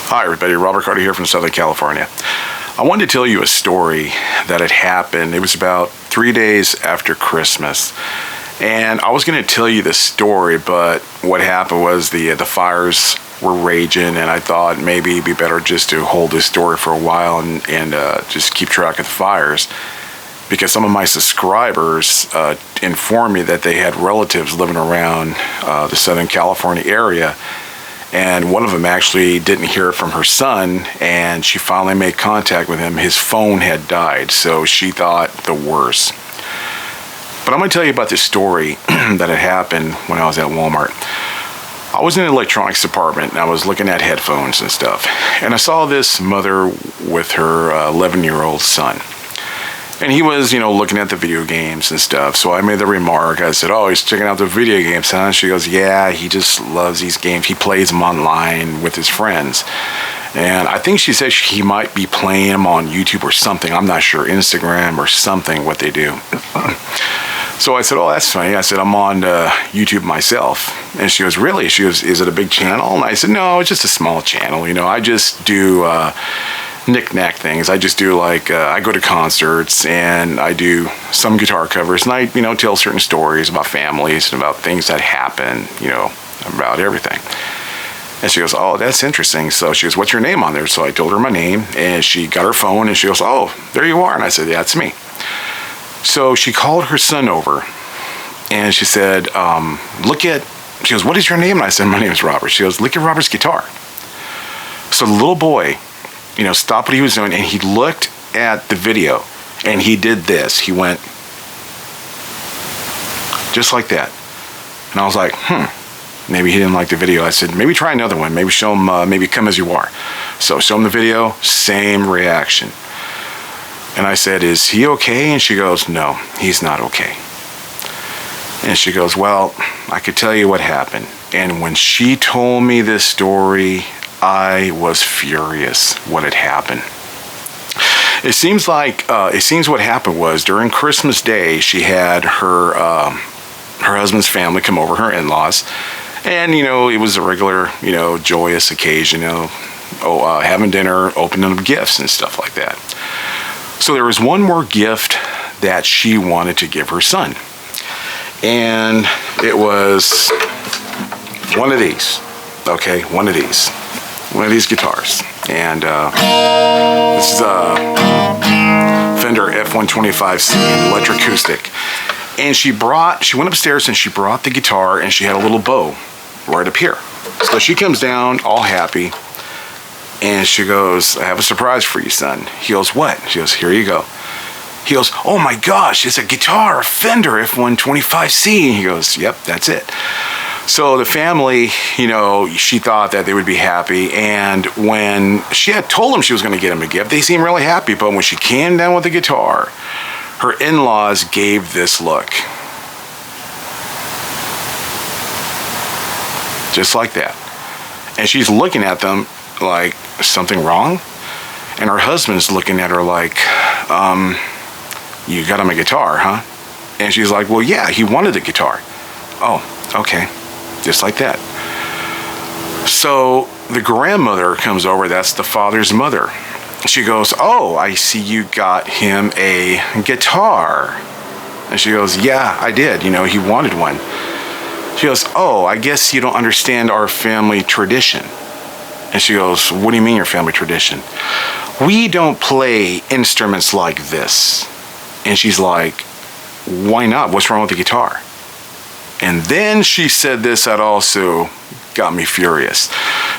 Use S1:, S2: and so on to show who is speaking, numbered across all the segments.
S1: Hi everybody, Robert Carter here from Southern California. I wanted to tell you a story that had happened. It was about 3 days after Christmas. And I was going to tell you this story, but what happened was the fires were raging, and I thought maybe it'd be better just to hold this story for a while and just keep track of the fires. Because some of my subscribers informed me that they had relatives living around the Southern California area. And one of them actually didn't hear from her son, and she finally made contact with him. His phone had died, so she thought the worst. But I'm going to tell you about this story that had happened when I was at Walmart. I was in the electronics department, and I was looking at headphones and stuff. And I saw this mother with her 11-year-old son. And he was, looking at the video games and stuff. So I made the remark. I said, "Oh, he's checking out the video games, huh?" She goes, "Yeah, he just loves these games. He plays them online with his friends." And I think she said he might be playing them on YouTube or something. I'm not sure, Instagram or something, what they do. So I said, "Oh, that's funny." I said, "I'm on YouTube myself." And she goes, "Really?" She goes, "Is it a big channel?" And I said, "No, it's just a small channel. I just do knick-knack things. I just do I go to concerts and I do some guitar covers, and I tell certain stories about families and about things that happen, about everything." And she goes, "Oh, that's interesting." So she goes, "What's your name on there?" So I told her my name, and she got her phone and she goes, "Oh, there you are." And I said, "Yeah, it's me." So she called her son over and she said, she goes, "What is your name?" And I said, "My name is Robert." She goes, "Look at Robert's guitar." So the little boy, stopped what he was doing, and he looked at the video, and he did this. He went just like that. And I was like, maybe he didn't like the video. I said, "Maybe try another one. Maybe show him, maybe Come As You Are." So show him the video, same reaction. And I said, "Is he okay?" And she goes, "No, he's not okay." And she goes, "Well, I could tell you what happened." And when she told me this story, I was furious what had happened. It seems what happened was during Christmas Day, she had her husband's family come over, her in-laws, and it was a regular joyous occasion, having dinner, opening up gifts and stuff like that. So there was one more gift that she wanted to give her son, and it was one of these. Okay, one of these guitars. And this is a Fender F125C electroacoustic. And she went upstairs and she brought the guitar, and she had a little bow right up here. So she comes down all happy, and she goes, "I have a surprise for you, son." He goes, "What?" She goes, "Here you go." He goes, "Oh my gosh, it's a guitar, a Fender F125C. And he goes, "Yep, that's it." So the family, she thought that they would be happy. And when she had told them she was going to get him a gift, they seemed really happy. But when she came down with the guitar, her in-laws gave this look. Just like that. And she's looking at them like, something wrong? And her husband's looking at her like, "You got him a guitar, huh?" And she's like, "Well, yeah, he wanted the guitar." "Oh, okay." Just like that. So the grandmother comes over, that's the father's mother. She goes, "Oh, I see you got him a guitar." And she goes, "Yeah, I did. He wanted one." She goes, "Oh, I guess you don't understand our family tradition." And she goes, "What do you mean your family tradition?" "We don't play instruments like this." And she's like, "Why not? What's wrong with the guitar?" And then she said this that also got me furious.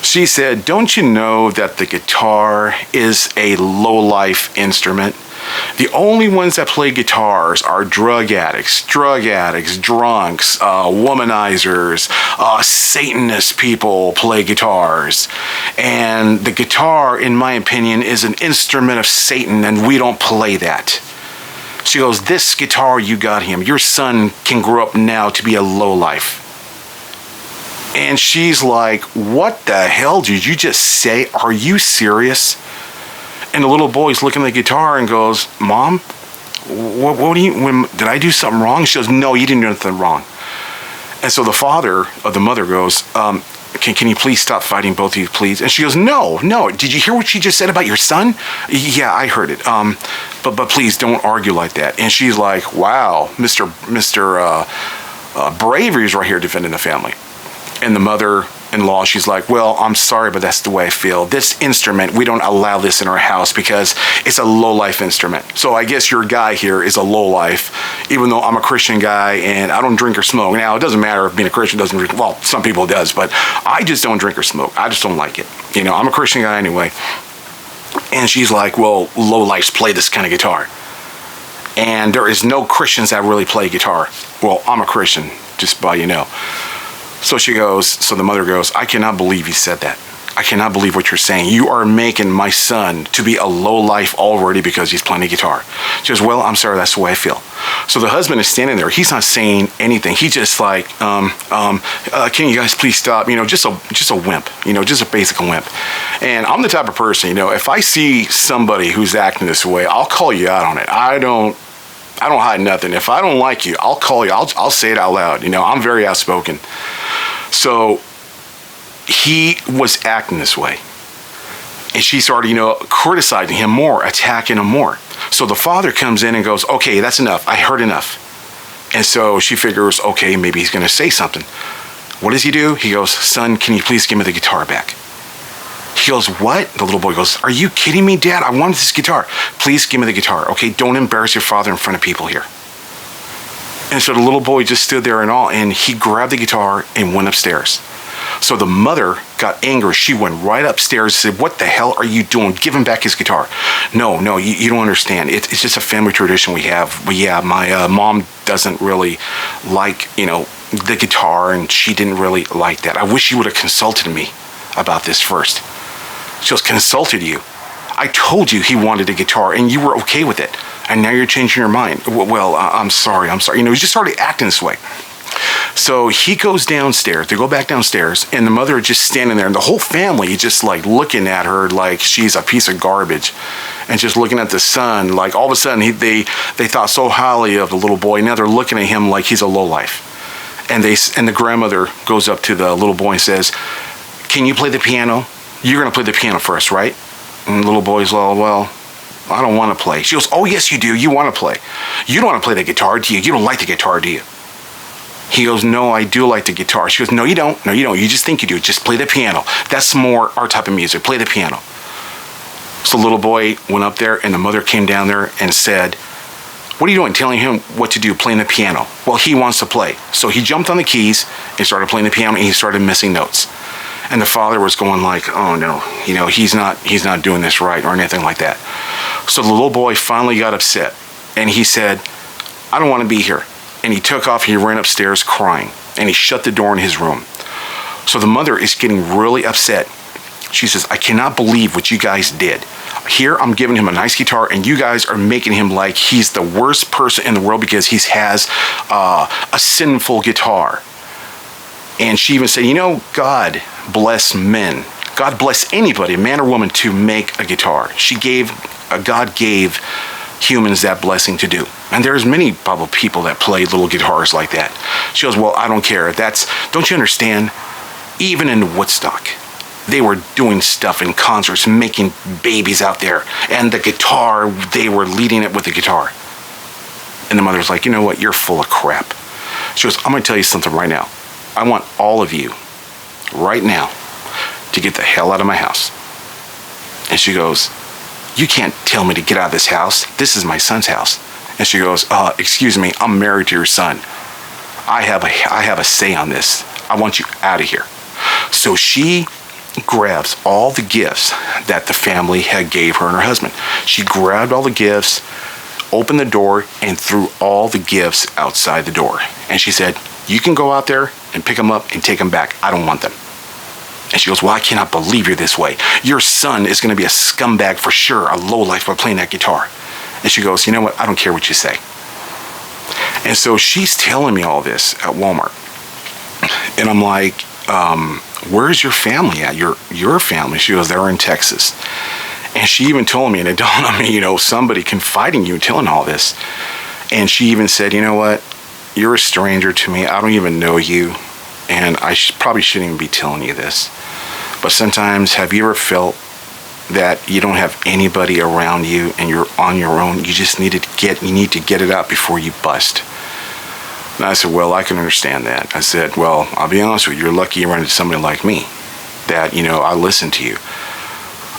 S1: She said, "Don't you know that the guitar is a low-life instrument? The only ones that play guitars are drug addicts, drunks, womanizers, Satanist people play guitars. And the guitar, in my opinion, is an instrument of Satan, and we don't play that." She goes, "This guitar you got him, your son can grow up now to be a lowlife." And she's like, "What the hell did you just say? Are you serious?" And the little boy's looking at the guitar and goes, "Mom, did I do something wrong?" She goes, "No, you didn't do anything wrong." And so the father of the mother goes, can you please stop fighting, both of you, please? And she goes, no. Did you hear what she just said about your son? Yeah, I heard it. But please don't argue like that. And she's like, wow, Mr. Bravery is right here defending the family. And the mother-in-law, she's like, well, I'm sorry, but that's the way I feel. This instrument, we don't allow this in our house because it's a low-life instrument. So I guess your guy here is a low-life, even though I'm a Christian guy and I don't drink or smoke. Now, it doesn't matter if being a Christian doesn't drink. Well, some people does, but I just don't drink or smoke. I just don't like it. I'm a Christian guy anyway. And she's like, well, low-lifes play this kind of guitar. And there is no Christians that really play guitar. Well, I'm a Christian, just by So the mother goes, I cannot believe you said that. I cannot believe what you're saying. You are making my son to be a low life already because he's playing a guitar. She goes, well, I'm sorry, that's the way I feel. So the husband is standing there. He's not saying anything. He's just like, can you guys please stop? Just a wimp, just a basic wimp. And I'm the type of person, if I see somebody who's acting this way, I'll call you out on it. I don't hide nothing. If I don't like you, I'll call you. I'll say it out loud. I'm very outspoken. So he was acting this way. And she started, criticizing him more, attacking him more. So the father comes in and goes, okay, that's enough. I heard enough. And so she figures, okay, maybe he's going to say something. What does he do? He goes, son, can you please give me the guitar back? He goes, what? The little boy goes, are you kidding me, Dad? I wanted this guitar. Please give me the guitar, okay? Don't embarrass your father in front of people here. And so the little boy just stood there and he grabbed the guitar and went upstairs. So the mother got angry. She went right upstairs and said, what the hell are you doing? Give him back his guitar. No, you don't understand. It's just a family tradition we have. But yeah, my mom doesn't really like, the guitar, and she didn't really like that. I wish you would have consulted me about this first. She goes, consulted you? I told you he wanted a guitar and you were okay with it. And now you're changing your mind. Well, I'm sorry. He just started acting this way. So he goes downstairs. They go back downstairs, and the mother is just standing there, and the whole family is just like looking at her like she's a piece of garbage, and just looking at the son. Like all of a sudden, they thought so highly of the little boy. Now they're looking at him like he's a lowlife. And the grandmother goes up to the little boy and says, "Can you play the piano? You're gonna play the piano first, right?" And the little boy's well, I don't want to play. She goes, "Oh yes, you do. You want to play. You don't want to play the guitar, do you? You don't like the guitar, do you?" He goes, "No, I do like the guitar." She goes, "No, you don't. No, you don't. You just think you do. Just play the piano. That's more our type of music. Play the piano." So the little boy went up there, and the mother came down there and said, "What are you doing? Telling him what to do, playing the piano?" Well, he wants to play. So he jumped on the keys and started playing the piano, and he started missing notes. And the father was going like, "Oh no, he's not doing this right," or anything like that. So the little boy finally got upset, and he said, "I don't want to be here." And he took off, and he ran upstairs crying, and he shut the door in his room. So the mother is getting really upset. She says, "I cannot believe what you guys did. Here I'm giving him a nice guitar, and you guys are making him like he's the worst person in the world because he has a sinful guitar." And she even said, God bless men. God bless anybody, man or woman, to make a guitar. God gave humans that blessing to do. And there's many people that play little guitars like that. She goes, "Well, I don't care. Don't you understand? Even in Woodstock, they were doing stuff in concerts, making babies out there. And the guitar, they were leading it with the guitar." And the mother's like, "You know what? You're full of crap." She goes, "I'm going to tell you something right now. I want all of you right now to get the hell out of my house." And she goes, "You can't tell me to get out of this house. This is my son's house." And she goes, "Excuse me, I'm married to your son. I have a say on this. I want you out of here." So she grabs all the gifts that the family had gave her and her husband. She grabbed all the gifts, opened the door, and threw all the gifts outside the door. And she said, "You can go out there and pick them up and take them back. I don't want them." And she goes, "Well, I cannot believe you're this way. Your son is going to be a scumbag for sure, a lowlife by playing that guitar." And she goes, "You know what? I don't care what you say." And so she's telling me all this at Walmart. And I'm like, "Where's your family at? Your family?" She goes, "They're in Texas." And she even told me, and it dawned on me, somebody confiding you and telling all this. And she even said, "You know what? You're a stranger to me. I don't even know you. and probably shouldn't even be telling you this, but sometimes have you ever felt that you don't have anybody around you and you're on your own? You just need to get it out before you bust. And I said, well, I can understand that. I said, well, I'll be honest with you, you're lucky you run into somebody like me that, I listen to you.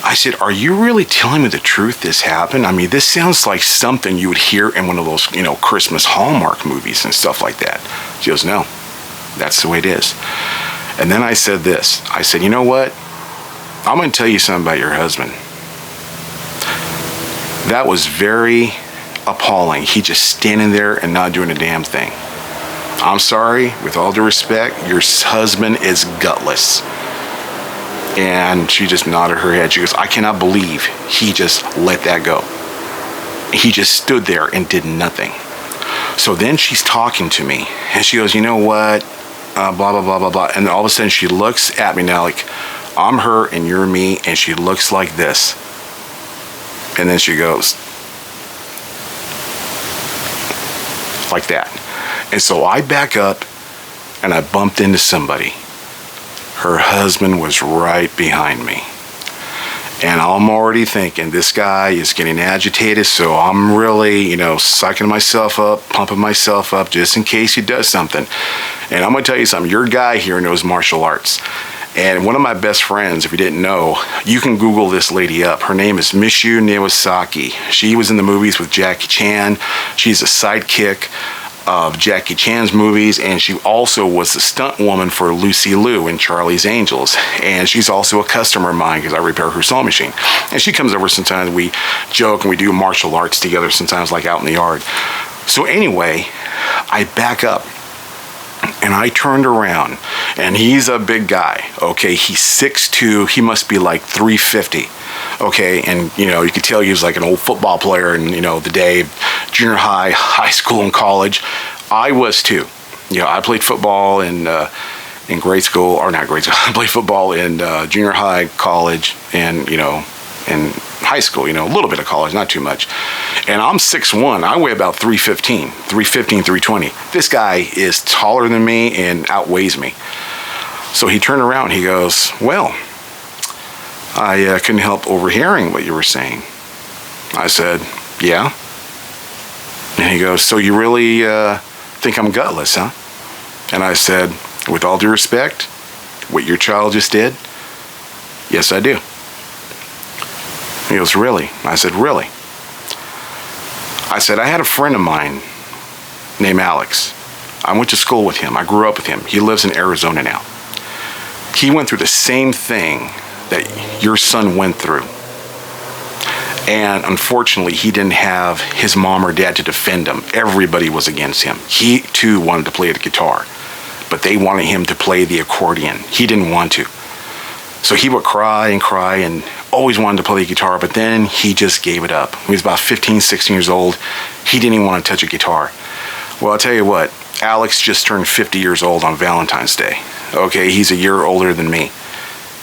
S1: I said, are you really telling me the truth this happened? I mean, this sounds like something you would hear in one of those, Christmas Hallmark movies and stuff like that. She goes, no, that's the way it is. And then I said this. I said, you know what? I'm going to tell you something about your husband. That was very appalling. He just standing there and not doing a damn thing. I'm sorry, with all due respect, your husband is gutless. And she just nodded her head. She goes, I cannot believe he just let that go. He just stood there and did nothing. So then she's talking to me, and she goes, you know what? Blah, blah, blah, blah, blah. And all of a sudden she looks at me now like, I'm her and you're me, and she looks like this. And then she goes, like that. And so I back up, and I bumped into somebody. Her husband was right behind me. And I'm already thinking, this guy is getting agitated, so I'm really, psyching myself up, pumping myself up, just in case he does something. And I'm going to tell you something, your guy here knows martial arts. And one of my best friends, if you didn't know, you can Google this lady up. Her name is Mishu Niwasaki. She was in the movies with Jackie Chan. She's a sidekick of Jackie Chan's movies, and she also was the stunt woman for Lucy Liu in Charlie's Angels. And she's also a customer of mine because I repair her sewing machine. And she comes over sometimes, we joke and we do martial arts together sometimes, like out in the yard. So anyway, I back up and I turned around, and he's a big guy, okay? He's 6'2", he must be like 350. Okay, and you could tell he was like an old football player in the day, junior high, high school, and college. I was too. I played football in grade school, or not grade school. I played football in junior high, college, and in high school. A little bit of college, not too much. And I'm 6'1". I weigh about 315, 320. This guy is taller than me and outweighs me. So he turned around. He goes, well, I couldn't help overhearing what you were saying. I said, yeah. And he goes, so you really think I'm gutless, huh? And I said, with all due respect, what your child just did, yes, I do. He goes, really? I said, really? I said, I had a friend of mine named Alex. I went to school with him. I grew up with him. He lives in Arizona now. He went through the same thing that your son went through. And unfortunately, he didn't have his mom or dad to defend him. Everybody was against him. He too wanted to play the guitar, but they wanted him to play the accordion. He didn't want to. So he would cry and always wanted to play the guitar, but then he just gave it up. He was about 15, 16 years old. He didn't even want to touch a guitar. Well, I'll tell you what, Alex just turned 50 years old on Valentine's Day. Okay, he's a year older than me.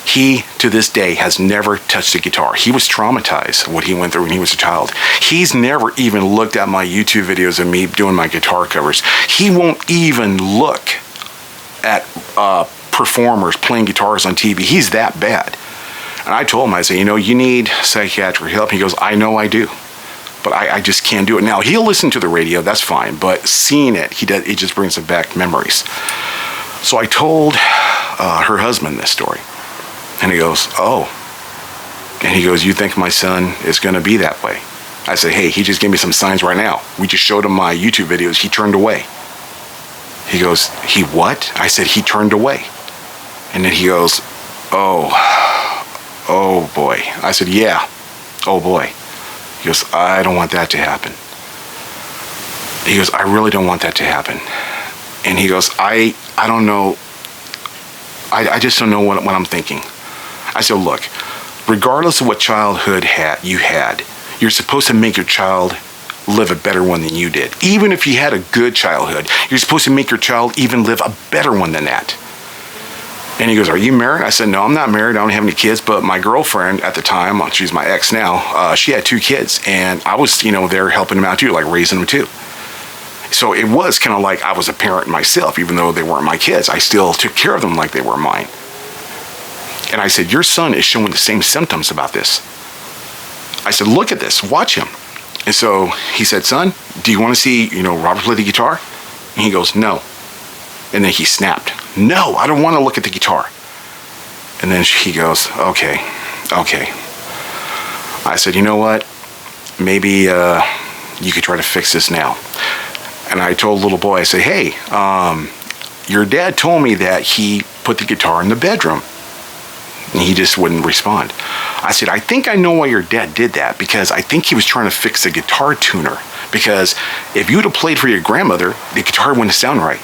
S1: He, to this day, has never touched a guitar. He was traumatized what he went through when he was a child. He's never even looked at my YouTube videos of me doing my guitar covers. He won't even look at performers playing guitars on TV. He's that bad. And I told him, I said, you need psychiatric help. He goes, I know I do, but I just can't do it. Now, he'll listen to the radio, that's fine, but seeing it, it just brings him back memories. So I told her husband this story. And he goes, oh. And he goes, you think my son is going to be that way? I said, hey, he just gave me some signs right now. We just showed him my YouTube videos. He turned away. He goes, he what? I said, he turned away. And then he goes, oh boy. I said, yeah, oh boy. He goes, I don't want that to happen. He goes, I really don't want that to happen. And he goes, I don't know. I just don't know what I'm thinking. I said, look, regardless of what childhood you had, you're supposed to make your child live a better one than you did. Even if you had a good childhood, you're supposed to make your child even live a better one than that. And he goes, are you married? I said, no, I'm not married. I don't have any kids. But my girlfriend at the time, she's my ex now, she had 2 kids. And I was, there helping them out too, like raising them too. So it was kind of like I was a parent myself, even though they weren't my kids. I still took care of them like they were mine. And I said, your son is showing the same symptoms about this. I said, look at this, watch him. And so he said, son, do you want to see, Robert play the guitar? And he goes, no. And then he snapped, no, I don't want to look at the guitar. And then he goes, okay. I said, you know what? Maybe you could try to fix this now. And I told the little boy, I said, hey, your dad told me that he put the guitar in the bedroom. And he just wouldn't respond. I said, I think I know why your dad did that, because I think he was trying to fix the guitar tuner. Because if you would have played for your grandmother, the guitar wouldn't sound right.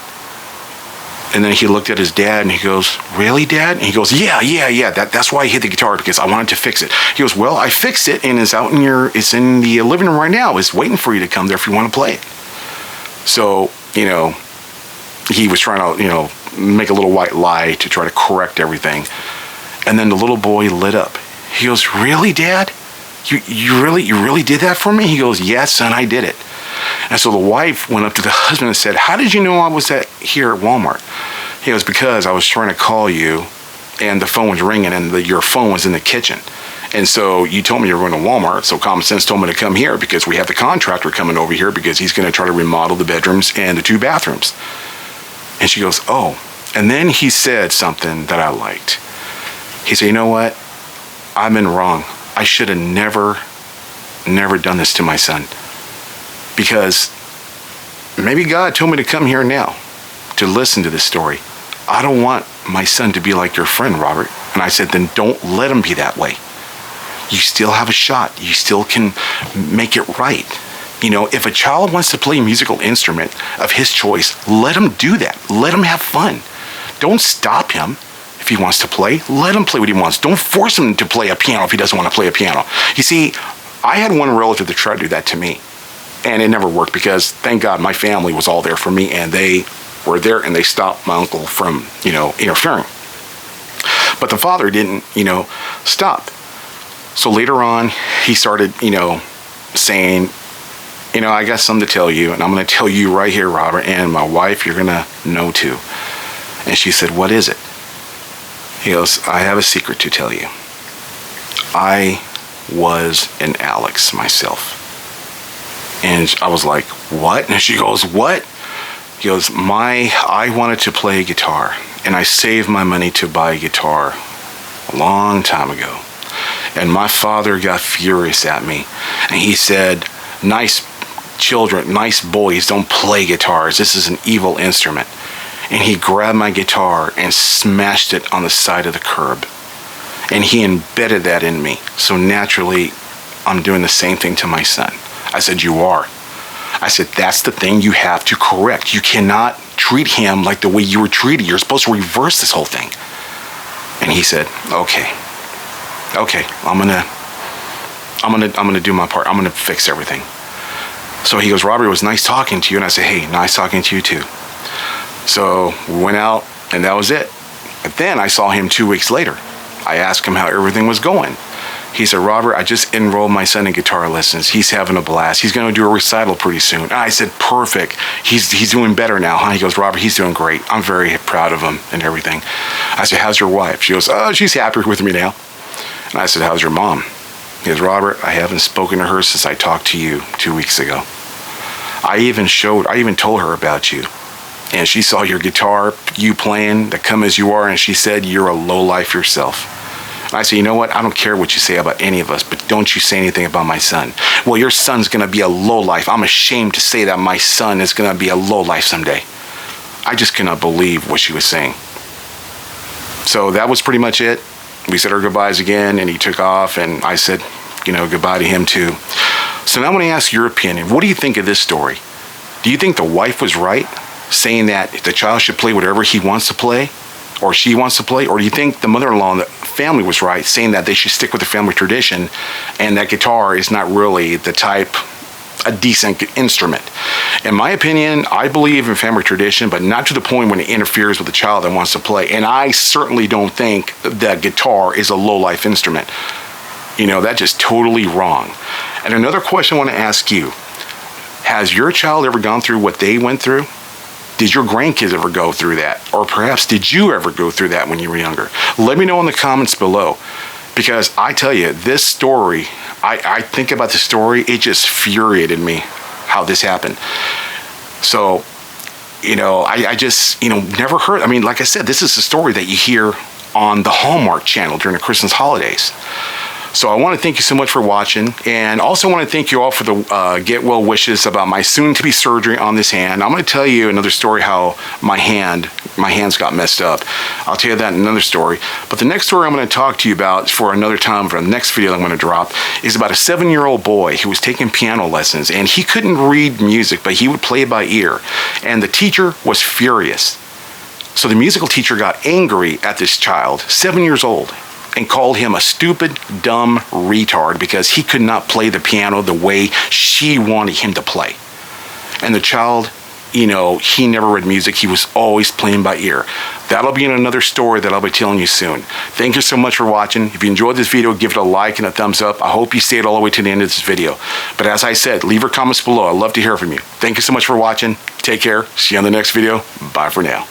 S1: And then he looked at his dad and he goes, really, Dad? And he goes, yeah. That's why I hit the guitar, because I wanted to fix it. He goes, well, I fixed it and it's in the living room right now. It's waiting for you to come there if you want to play it. So, he was trying to, make a little white lie to try to correct everything. And then the little boy lit up. He goes, really, Dad? You really did that for me? He goes, yes, son, I did it. And so the wife went up to the husband and said, how did you know I was here at Walmart? He goes, because I was trying to call you and the phone was ringing and your phone was in the kitchen. And so you told me you were going to Walmart, so common sense told me to come here because we have the contractor coming over here because he's going to try to remodel the bedrooms and the 2 bathrooms. And she goes, oh. And then he said something that I liked. He said, you know what? I've been wrong. I should have never done this to my son. Because maybe God told me to come here now to listen to this story. I don't want my son to be like your friend, Robert. And I said, then don't let him be that way. You still have a shot. You still can make it right. If a child wants to play a musical instrument of his choice, let him do that. Let him have fun. Don't stop him. If he wants to play, let him play what he wants. Don't force him to play a piano if he doesn't want to play a piano. You see, I had one relative that tried to do that to me. And it never worked because, thank God, my family was all there for me. And they were there and they stopped my uncle from, interfering. But the father didn't, stop. So later on, he started, saying, I got something to tell you. And I'm going to tell you right here, Robert, and my wife, you're going to know too. And she said, what is it? He goes, I have a secret to tell you. I was an Alex myself. And I was like, what? And she goes, what? He goes, I wanted to play guitar. And I saved my money to buy a guitar a long time ago. And my father got furious at me. And he said, nice children, nice boys don't play guitars. This is an evil instrument. And he grabbed my guitar and smashed it on the side of the curb. And he embedded that in me. So naturally, I'm doing the same thing to my son. I said, you are. I said, that's the thing you have to correct. You cannot treat him like the way you were treated. You're supposed to reverse this whole thing. And he said, okay, I'm gonna do my part. I'm gonna fix everything. So he goes, Robert, it was nice talking to you. And I said, hey, nice talking to you too. So we went out and that was it. But then I saw him 2 weeks later. I asked him how everything was going. He said, Robert, I just enrolled my son in guitar lessons. He's having a blast. He's going to do a recital pretty soon. And I said, perfect. He's doing better now, huh? He goes, Robert, he's doing great. I'm very proud of him and everything. I said, how's your wife? She goes, oh, she's happy with me now. And I said, how's your mom? He goes, Robert, I haven't spoken to her since I talked to you 2 weeks ago. I even told her about you. And she saw your guitar, you playing, the Come As You Are, and she said, you're a lowlife yourself. And I said, you know what? I don't care what you say about any of us, but don't you say anything about my son. Well, your son's going to be a lowlife. I'm ashamed to say that my son is going to be a lowlife someday. I just cannot believe what she was saying. So that was pretty much it. We said our goodbyes again, and he took off, and I said, goodbye to him too. So now I want to ask your opinion. What do you think of this story? Do you think the wife was right, saying that the child should play whatever he wants to play or she wants to play? Or do you think the mother-in-law and the family was right, saying that they should stick with the family tradition and that guitar is not really a decent instrument? In my opinion, I believe in family tradition, but not to the point when it interferes with the child that wants to play. And I certainly don't think that guitar is a low-life instrument. That's just totally wrong. And another question I want to ask you. Has your child ever gone through what they went through? Did your grandkids ever go through that? Or perhaps did you ever go through that when you were younger? Let me know in the comments below. Because I tell you, this story, I think about the story, it just infuriated me how this happened. So, I just, never heard. I mean, like I said, this is a story that you hear on the Hallmark Channel during the Christmas holidays. So I want to thank you so much for watching, and also want to thank you all for the get well wishes about my soon-to-be surgery on this hand. I'm going to tell you another story how my hands got messed up. I'll tell you that in another story. But the next story I'm going to talk to you about for another time, for the next video I'm going to drop, is about a 7-year-old boy who was taking piano lessons, and he couldn't read music, but he would play by ear. And the teacher was furious. So the musical teacher got angry at this child, 7 years old, and called him a stupid, dumb retard because he could not play the piano the way she wanted him to play. And the child, he never read music. He was always playing by ear. That'll be in another story that I'll be telling you soon. Thank you so much for watching. If you enjoyed this video, give it a like and a thumbs up. I hope you stayed all the way to the end of this video. But as I said, leave your comments below. I'd love to hear from you. Thank you so much for watching. Take care. See you on the next video. Bye for now.